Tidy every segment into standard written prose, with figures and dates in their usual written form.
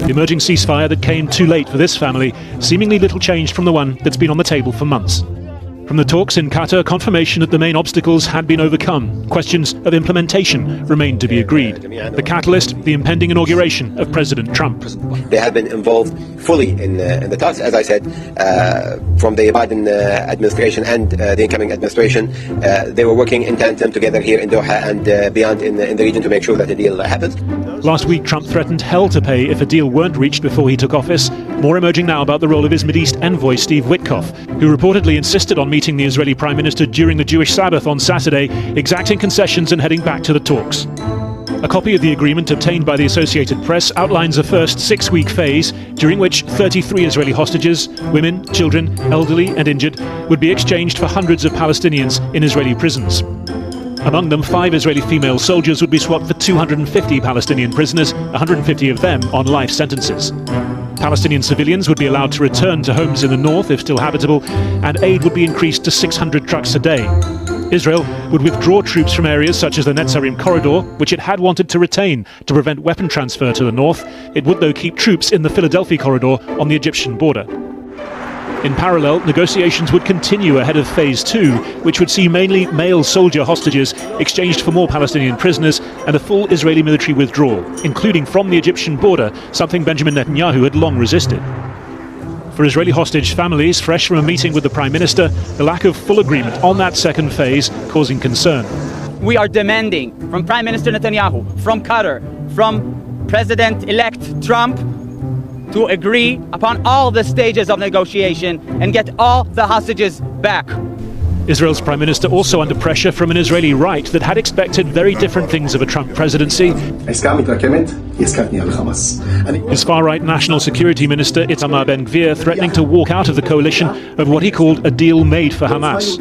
The emerging ceasefire that came too late for this family, seemingly little changed from the one that's been on the table for months. From the talks in Qatar, confirmation that the main obstacles had been overcome. Questions of implementation remained to be agreed. The catalyst, the impending inauguration of President Trump. They have been involved fully in the talks, as I said, from the Biden administration and the incoming administration. They were working in tandem together here in Doha and beyond in the region to make sure that the deal happens. Last week, Trump threatened hell to pay if a deal weren't reached before he took office. More emerging now about the role of his Mideast envoy, Steve Witkoff, who reportedly insisted on meeting the Israeli Prime Minister during the Jewish Sabbath on Saturday, exacting concessions and heading back to the talks. A copy of the agreement obtained by the Associated Press outlines a first 6-week phase during which 33 Israeli hostages, women, children, elderly and injured, would be exchanged for hundreds of Palestinians in Israeli prisons. Among them, 5 Israeli female soldiers would be swapped for 250 Palestinian prisoners, 150 of them on life sentences. Palestinian civilians would be allowed to return to homes in the north if still habitable, and aid would be increased to 600 trucks a day. Israel would withdraw troops from areas such as the Netzarim corridor, which it had wanted to retain to prevent weapon transfer to the north. It would, though, keep troops in the Philadelphia corridor on the Egyptian border. In parallel, negotiations would continue ahead of Phase 2, which would see mainly male soldier hostages exchanged for more Palestinian prisoners and a full Israeli military withdrawal, including from the Egyptian border, something Benjamin Netanyahu had long resisted. For Israeli hostage families, fresh from a meeting with the Prime Minister, the lack of full agreement on that second phase causing concern. We are demanding from Prime Minister Netanyahu, from Qatar, from President-elect Trump, to agree upon all the stages of negotiation and get all the hostages back. Israel's Prime Minister also under pressure from an Israeli right that had expected very different things of a Trump presidency. His far-right National Security Minister Itamar Ben-Gvir threatening to walk out of the coalition of what he called a deal made for Hamas.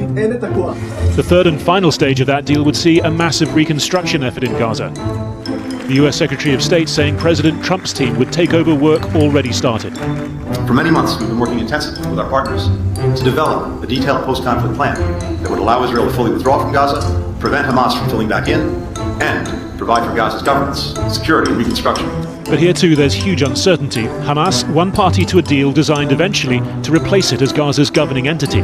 The third and final stage of that deal would see a massive reconstruction effort in Gaza. The US Secretary of State saying President Trump's team would take over work already started. For many months, we've been working intensively with our partners to develop a detailed post-conflict plan that would allow Israel to fully withdraw from Gaza, prevent Hamas from filling back in, and provide for Gaza's governance, security, and reconstruction. But here too there's huge uncertainty. Hamas, one party to a deal designed eventually to replace it as Gaza's governing entity.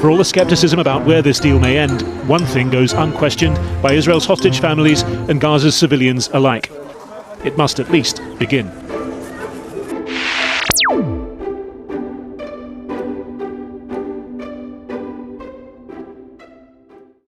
For all the skepticism about where this deal may end, one thing goes unquestioned by Israel's hostage families and Gaza's civilians alike. It must at least begin.